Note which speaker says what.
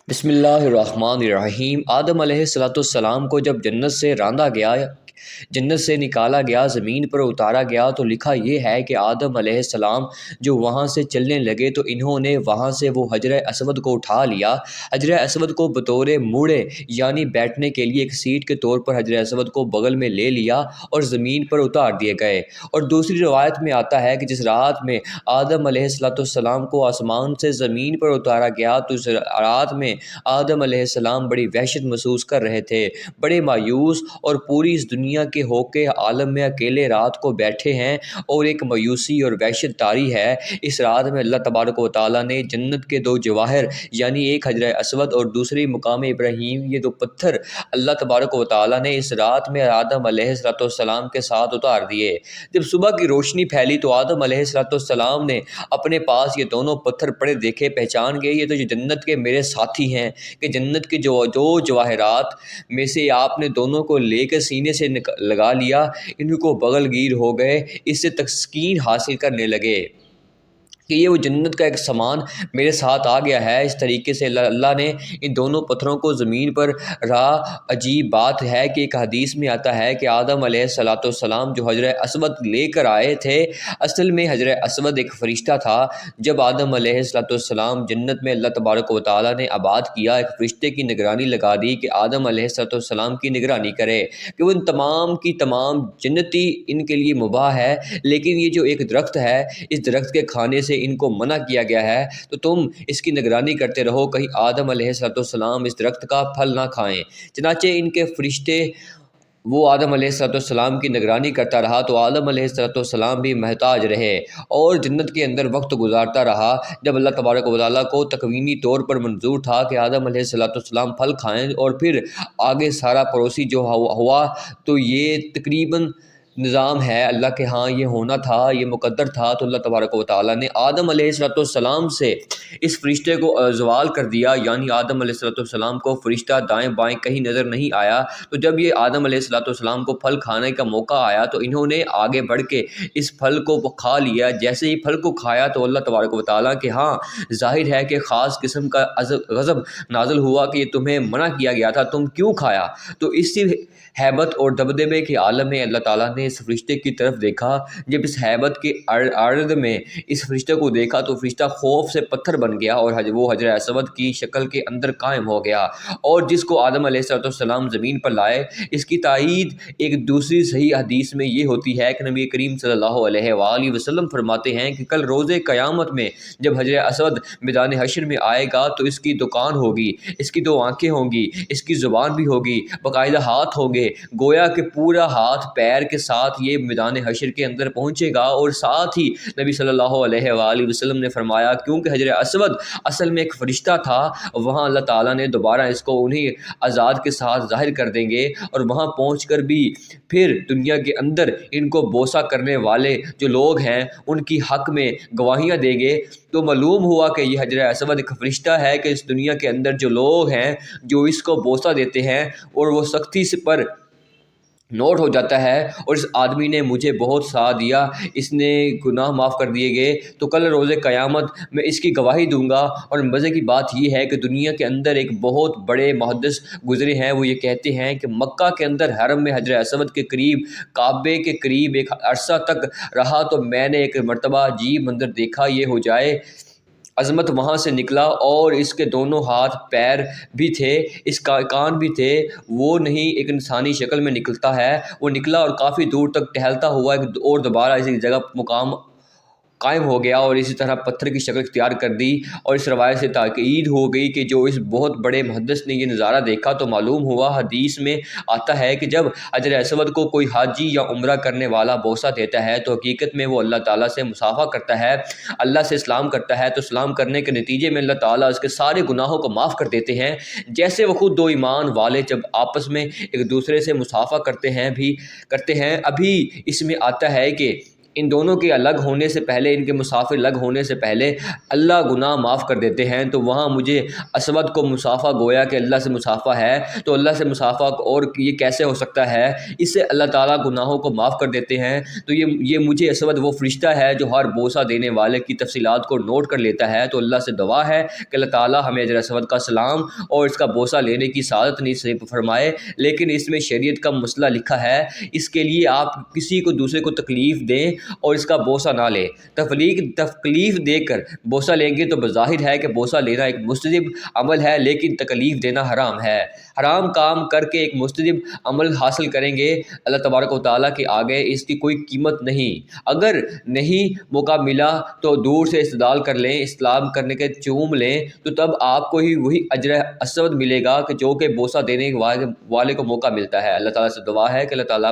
Speaker 1: بسم اللہ الرحمن الرحیم۔ آدم علیہ السلام کو جب جنت سے راندا گیا، جنت سے نکالا گیا، زمین پر اتارا گیا، تو لکھا یہ ہے کہ آدم علیہ السلام جو وہاں سے چلنے لگے تو انہوں نے وہاں سے وہ حجر اسود کو اٹھا لیا۔ حجر اسود کو بطور موڑے یعنی بیٹھنے کے لیے ایک سیٹ کے طور پر حجر اسود کو بغل میں لے لیا اور زمین پر اتار دیے گئے۔ اور دوسری روایت میں آتا ہے کہ جس رات میں آدم علیہ السلام کو آسمان سے زمین پر اتارا گیا تو اس رات میں آدم علیہ السلام بڑی وحشت محسوس کر رہے تھے، بڑے مایوس، اور پوری اس دنیا کے ہو کے عالم میں اکیلے رات کو بیٹھے ہیں اور ایک مایوسی اور وحشت طاری ہے۔ اس رات میں اللہ تبارک و تعالیٰ نے جنت کے دو جواہر یعنی ایک حجر اسود اور دوسری مقام ابراہیم، یہ دو پتھر اللہ تبارک و تعالیٰ نے اس رات میں آدم علیہ السلام کے ساتھ اتار دیے۔ جب صبح کی روشنی پھیلی تو آدم علیہ السلام نے اپنے پاس یہ دونوں پتھر پڑے دیکھے، پہچان گئے یہ تو جنت کے میرے ساتھی ہیں کہ جنت کے جو جواہرات میں سے آپ نے دونوں کو لے کے سینے سے لگا لیا، ان کو بغل گیر ہو گئے، اس سے تسکین حاصل کرنے لگے کہ یہ وہ جنت کا ایک سامان میرے ساتھ آ گیا ہے۔ اس طریقے سے اللہ نے ان دونوں پتھروں کو زمین پر رہا۔ عجیب بات ہے کہ ایک حدیث میں آتا ہے کہ آدم علیہ السلام جو حجر اسود لے کر آئے تھے، اصل میں حجر اسود ایک فرشتہ تھا۔ جب آدم علیہ السلام جنت میں اللہ تبارک و تعالیٰ نے آباد کیا، ایک فرشتے کی نگرانی لگا دی کہ آدم علیہ السلام کی نگرانی کرے کہ وہ ان تمام کی تمام جنتی ان کے لیے مباح ہے، لیکن یہ جو ایک درخت ہے، اس درخت کے کھانے سے ان کو منع کیا گیا ہے، تو تم اس کی نگرانی کرتے رہو کہیں آدم علیہ السلام اس درخت کا پھل نہ کھائیں۔ چنانچہ ان کے فرشتے وہ آدم علیہ السلام کی نگرانی کرتا رہا تو آدم علیہ السلام بھی محتاج رہے اور جنت کے اندر وقت گزارتا رہا۔ جب اللہ تبارک و تعالیٰ کو تکوینی طور پر منظور تھا کہ آدم علیہ السلام پھل کھائیں اور پھر آگے سارا پڑوسی جو ہوا، تو یہ تقریباً نظام ہے اللہ کے ہاں، یہ ہونا تھا، یہ مقدر تھا۔ تو اللہ تبارک و تعالیٰ نے آدم علیہ السلام سے اس فرشتے کو زوال کر دیا، یعنی آدم علیہ السلام کو فرشتہ دائیں بائیں کہیں نظر نہیں آیا۔ تو جب یہ آدم علیہ السلام کو پھل کھانے کا موقع آیا تو انہوں نے آگے بڑھ کے اس پھل کو کھا لیا۔ جیسے ہی پھل کو کھایا تو اللہ تبارک و تعالیٰ کے ہاں ظاہر ہے کہ خاص قسم کا غضب نازل ہوا کہ یہ تمہیں منع کیا گیا تھا، تم کیوں کھایا؟ تو اسی ہیبت اور دبدبے کے عالم میں اللہ تعالیٰ نے اس فرشتے کی طرف دیکھا۔ جب اس ہیبت کے عرض میں اس فرشتے کو دیکھا تو فرشتہ خوف سے پتھر بن گیا اور وہ حجر اسود کی شکل کے اندر قائم ہو گیا، اور جس کو آدم علیہ السلام زمین پر لائے۔ اس کی تائید ایک دوسری صحیح حدیث میں یہ ہوتی ہے کہ نبی کریم صلی اللہ علیہ وآلہ وسلم فرماتے ہیں کہ کل روز قیامت میں جب حجر اسود میدان حشر میں آئے گا تو اس کی دکان ہوگی، اس کی دو آنکھیں ہوں گی، اس کی زبان بھی ہوگی، باقاعدہ ہاتھ ہوں گے، گویا کہ پورا ہاتھ پیر کے ساتھ یہ میدان حشر کے اندر پہنچے گا۔ اور ساتھ ہی نبی صلی اللہ علیہ وآلہ وسلم نے فرمایا کیونکہ حجر اسود اصل میں ایک فرشتہ تھا، وہاں اللہ تعالیٰ نے دوبارہ اس کو انہیں آزاد کے ساتھ ظاہر کر دیں گے، اور وہاں پہنچ کر بھی پھر دنیا کے اندر ان کو بوسہ کرنے والے جو لوگ ہیں ان کی حق میں گواہیاں دیں گے۔ تو معلوم ہوا کہ یہ حجر اسود ایک فرشتہ ہے کہ اس دنیا کے اندر جو لوگ ہیں جو اس کو بوسہ دیتے ہیں اور وہ سختی سے پر نوٹ ہو جاتا ہے اور اس آدمی نے مجھے بہت ساتھ دیا، اس نے گناہ معاف کر دیے گئے، تو کل روز قیامت میں اس کی گواہی دوں گا۔ اور مزے کی بات یہ ہے کہ دنیا کے اندر ایک بہت بڑے محدث گزرے ہیں، وہ یہ کہتے ہیں کہ مکہ کے اندر حرم میں حجر اسود کے قریب، کعبے کے قریب ایک عرصہ تک رہا تو میں نے ایک مرتبہ عجیب منظر دیکھا، یہ ہو جائے عظمت وہاں سے نکلا اور اس کے دونوں ہاتھ پیر بھی تھے، اس کا کان بھی تھے، وہ نہیں ایک انسانی شکل میں نکلتا ہے، وہ نکلا اور کافی دور تک ٹہلتا ہوا اور دوبارہ اسی جگہ مقام قائم ہو گیا اور اسی طرح پتھر کی شکل اختیار کر دی۔ اور اس روایت سے تاکید ہو گئی کہ جو اس بہت بڑے محدث نے یہ نظارہ دیکھا تو معلوم ہوا، حدیث میں آتا ہے کہ جب حجر اسود کو کوئی حاجی یا عمرہ کرنے والا بوسہ دیتا ہے تو حقیقت میں وہ اللہ تعالیٰ سے مصافحہ کرتا ہے، اللہ سے اسلام کرتا ہے، تو اسلام کرنے کے نتیجے میں اللہ تعالیٰ اس کے سارے گناہوں کو معاف کر دیتے ہیں، جیسے وہ خود دو ایمان والے جب آپس میں ایک دوسرے سے مصافحہ کرتے ہیں ابھی اس میں آتا ہے کہ ان دونوں کے الگ ہونے سے پہلے، ان کے مسافر الگ ہونے سے پہلے اللہ گناہ معاف کر دیتے ہیں، تو وہاں مجھے اسود کو مصافحہ گویا کہ اللہ سے مصافحہ ہے، تو اللہ سے مصافحہ اور یہ کیسے ہو سکتا ہے؟ اس سے اللہ تعالیٰ گناہوں کو معاف کر دیتے ہیں۔ تو یہ مجھے اسود وہ فرشتہ ہے جو ہر بوسہ دینے والے کی تفصیلات کو نوٹ کر لیتا ہے۔ تو اللہ سے دعا ہے کہ اللہ تعالیٰ ہمیں حجر اسود کا سلام اور اس کا بوسہ لینے کی سعادت نصیب فرمائے۔ لیکن اس میں شریعت کا مسئلہ لکھا ہے، اس کے لیے آپ کسی کو دوسرے کو تکلیف دیں اور اس کا بوسہ نہ لیں۔ تکلیف دے کر بوسہ لیں گے تو بظاہر ہے کہ بوسہ لینا ایک مستجب عمل ہے، لیکن تکلیف دینا حرام ہے۔ حرام کام کر کے ایک مستجب عمل حاصل کریں گے، اللہ تبارک و تعالیٰ کے آگے اس کی کوئی قیمت نہیں۔ اگر نہیں موقع ملا تو دور سے استدلال کر لیں، اسلام کرنے کے چوم لیں، تو تب آپ کو ہی وہی اجر اسود ملے گا کہ جو کہ بوسہ دینے والے کو موقع ملتا ہے۔ اللہ تعالیٰ سے دعا ہے کہ اللہ تعالیٰ